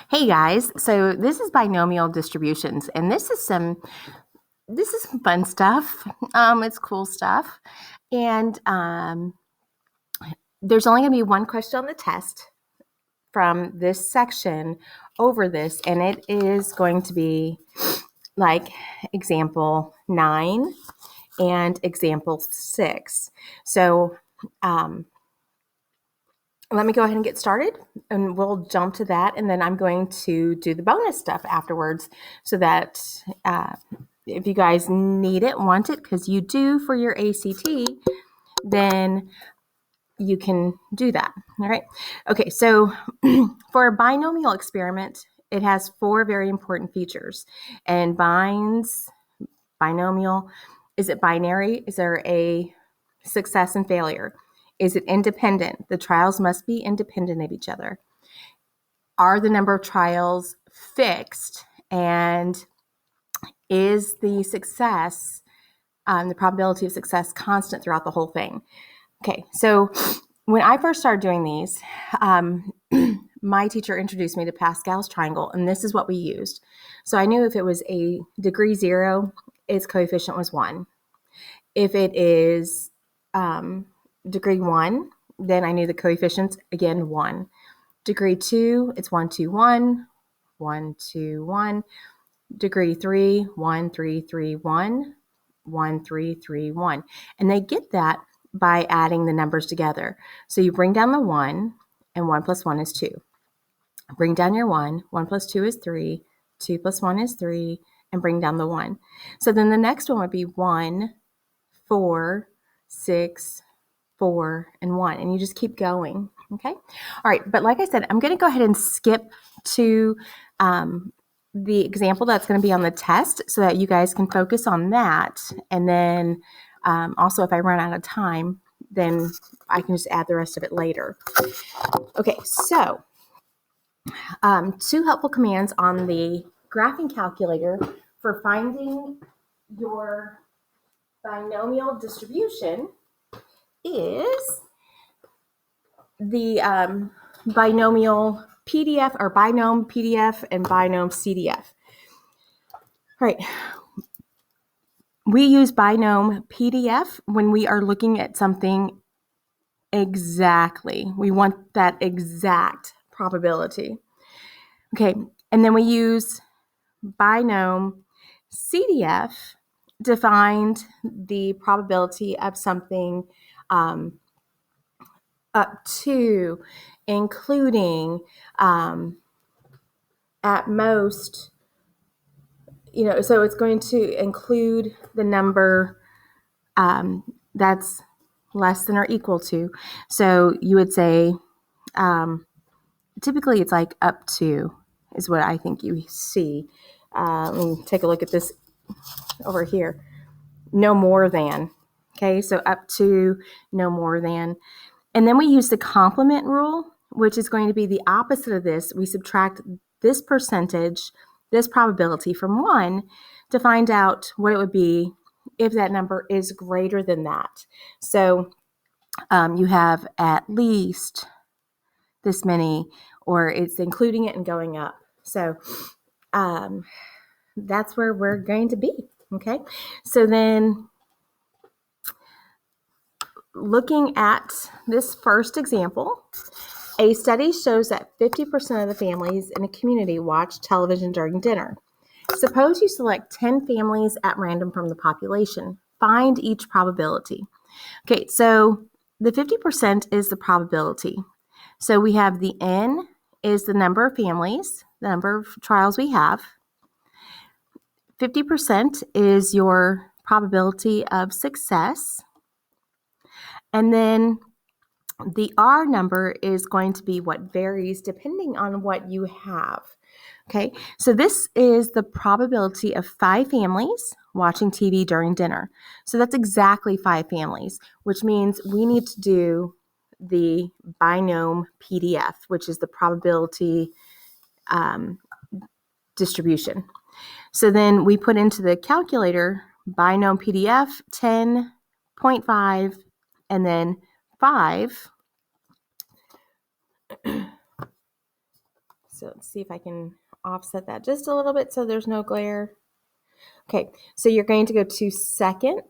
Hey guys, so this is binomial distributions, and this is some fun stuff. It's cool stuff, and there's only going to be one question on the test from this section over this, and it is going to be like example 9 and example 6. So let me go ahead and get started, and we'll jump to that, and then I'm going to do the bonus stuff afterwards so that if you guys need it, want it, because you do for your ACT, then you can do that. All right. Okay, so for a binomial experiment, it has 4 very important features. And binomial, is it binary? Is there a success and failure? Is it independent? The trials must be independent of each other. Are the number of trials fixed? And is the success, the probability of success, constant throughout the whole thing? Okay, so when I first started doing these, my teacher introduced me to Pascal's triangle, and this is what we used. So I knew if it was a degree 0, its coefficient was 1. If it is degree 1, then I knew the coefficients, again, 1. Degree 2, it's 1, 2, 1, 1, 2, 1. Degree 3, 1, 3, 3, 1, 1, 3, 3, 1. And they get that by adding the numbers together. So you bring down the 1, and 1 plus 1 is 2. Bring down your 1, 1 plus 2 is 3, 2 plus 1 is 3, and bring down the 1. So then the next one would be 1, 4, 6, 4, and 1. And you just keep going, okay? All right, but like I said, I'm going to go ahead and skip to the example that's going to be on the test so that you guys can focus on that. And then also, if I run out of time, then I can just add the rest of it later. Okay, so 2 helpful commands on the graphing calculator for finding your binomial distribution is the binomial PDF, or binom PDF and binom CDF. All right. We use binom PDF when we are looking at something exactly. We want that exact probability. Okay, and then we use binom CDF to find the probability of something up to, including, at most, so it's going to include the number that's less than or equal to. So you would say, typically it's like up to is what I think you see. Let me take a look at this over here. No more than. Okay, so up to, no more than. And then we use the complement rule, which is going to be the opposite of this. We subtract this percentage, this probability from 1 to find out what it would be if that number is greater than that. So you have at least this many, or it's including it and going up. So that's where we're going to be. Okay, so then looking at this first example, a study shows that 50% of the families in a community watch television during dinner. Suppose you select 10 families at random from the population. Find each probability. Okay, so the 50% is the probability. So we have the N is the number of families, the number of trials we have. 50% is your probability of success. And then the R number is going to be what varies depending on what you have. Okay, so this is the probability of 5 families watching TV during dinner. So that's exactly 5 families, which means we need to do the binom PDF, which is the probability distribution. So then we put into the calculator binom PDF 10.5 and then 5. So let's see if I can offset that just a little bit so there's no glare. Okay, so you're going to go to second.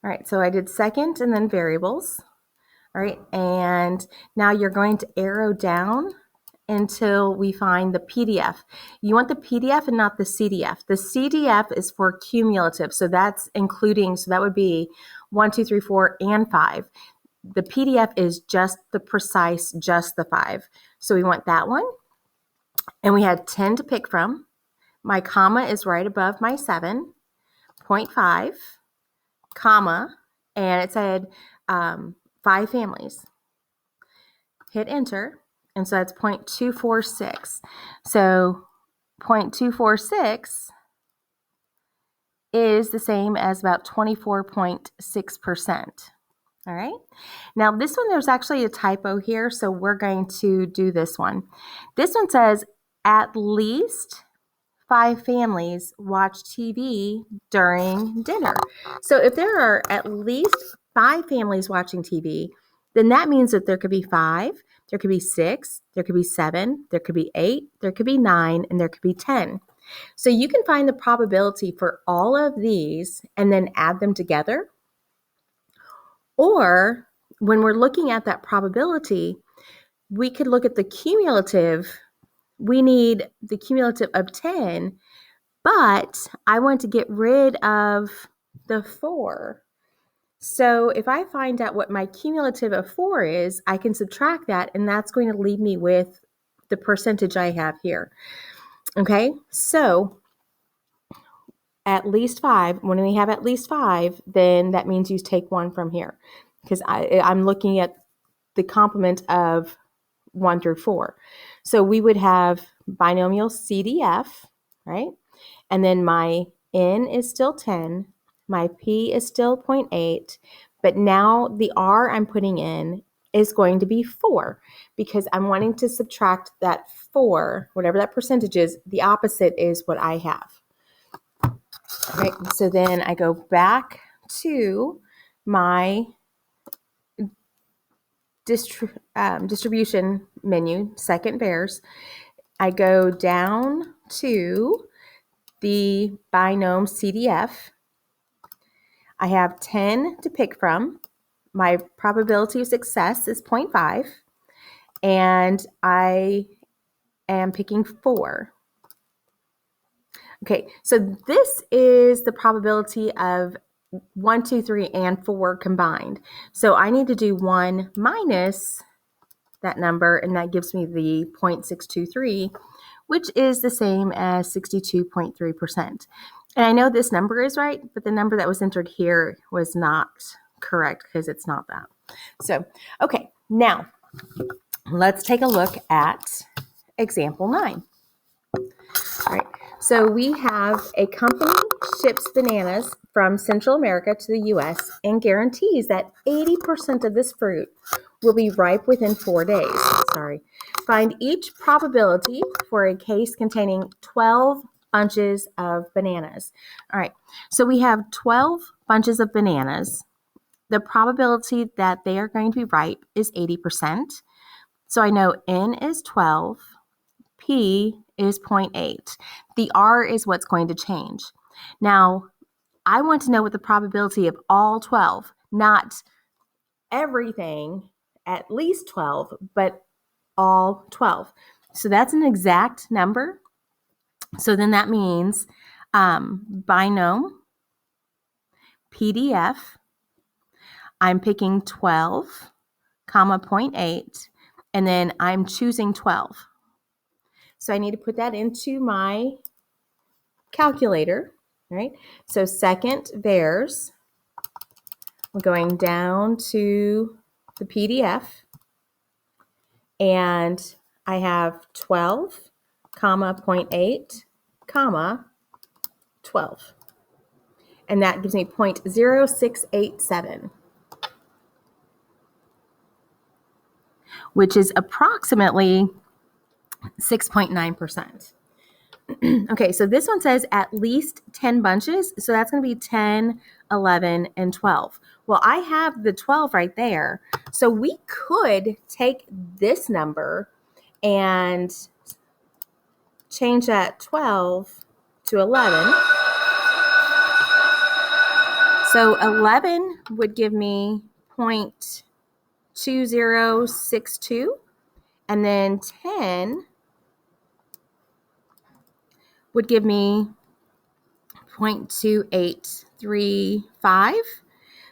All right, so I did second and then variables. All right, and now you're going to arrow down until we find the PDF. You want the PDF and not the CDF. The CDF is for cumulative, so that's including, so that would be 1, 2, 3, 4, and 5. The PDF is just the precise, just the 5. So we want that one. And we had 10 to pick from. My comma is right above my 7, 0.5, comma, and it said 5 families. Hit enter, and so that's 0.246. So 0.246 is the same as about 24.6%. All right. Now this one, there's actually a typo here, so we're going to do this one. This one says at least 5 families watch TV during dinner. So if there are at least 5 families watching TV, then that means that there could be 5, there could be 6, there could be 7, there could be 8, there could be 9, and there could be 10. So you can find the probability for all of these and then add them together. Or when we're looking at that probability, we could look at the cumulative. We need the cumulative of 10, but I want to get rid of the 4. So if I find out what my cumulative of 4 is, I can subtract that, and that's going to leave me with the percentage I have here. Okay, so at least 5, when we have at least 5, then that means you take 1 from here, because I'm looking at the complement of 1 through 4. So we would have binomial CDF, right? And then my N is still 10, my P is still 0.8, but now the R I'm putting in is going to be 4 because I'm wanting to subtract that 4, whatever that percentage is, the opposite is what I have. All right, so then I go back to my distribution menu, second VARs. I go down to the binomial CDF. I have 10 to pick from. My probability of success is 0.5, and I am picking 4. Okay, so this is the probability of 1, 2, 3, and 4 combined. So I need to do 1 minus that number, and that gives me the 0.623, which is the same as 62.3%. And I know this number is right, but the number that was entered here was not correct because it's not that. So, okay, now let's take a look at example 9. All right, so we have a company ships bananas from Central America to the U.S. and guarantees that 80% of this fruit will be ripe within 4 days. Find each probability for a case containing 12 bunches of bananas. All right, so we have 12 bunches of bananas. The probability that they are going to be ripe is 80%. So I know N is 12, P is 0.8. The R is what's going to change. Now, I want to know what the probability of all 12, not everything, at least 12, but all 12. So that's an exact number. So then that means binomial PDF, I'm picking 12, comma 0.8, and then I'm choosing 12. So I need to put that into my calculator, right? So second VARs, we're going down to the PDF, and I have 12, comma 0.8, comma 12. And that gives me 0.0687, which is approximately 6.9%. Okay, so this one says at least 10 bunches. So that's going to be 10, 11, and 12. Well, I have the 12 right there. So we could take this number and change that 12 to 11. So 11 would give me 0.2062, and then 10 would give me 0.2835.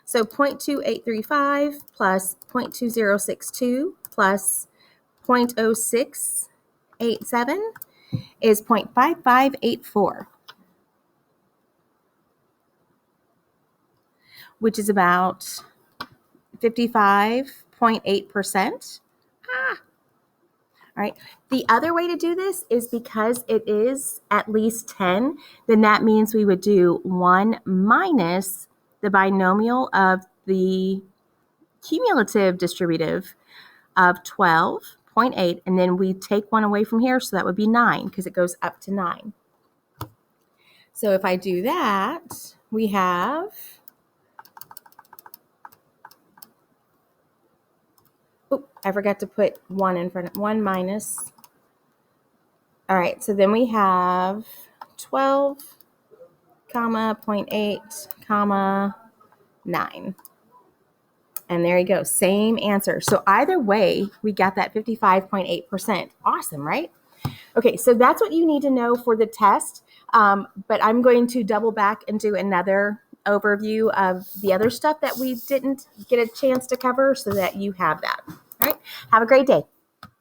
So 0.2835 plus 0.2062 plus 0.0687 is 0.5584, which is about 55.8%. All right. The other way to do this is because it is at least 10, then that means we would do 1 minus the binomial of the cumulative distributive of 12.8, and then we take 1 away from here, so that would be 9 because it goes up to 9. So if I do that, we have, I forgot to put 1 in front of 1 minus. All right, so then we have 12, comma, 0.8, comma, 9. And there you go, same answer. So either way, we got that 55.8%. Awesome, right? Okay, so that's what you need to know for the test. But I'm going to double back and do another overview of the other stuff that we didn't get a chance to cover so that you have that. All right, have a great day.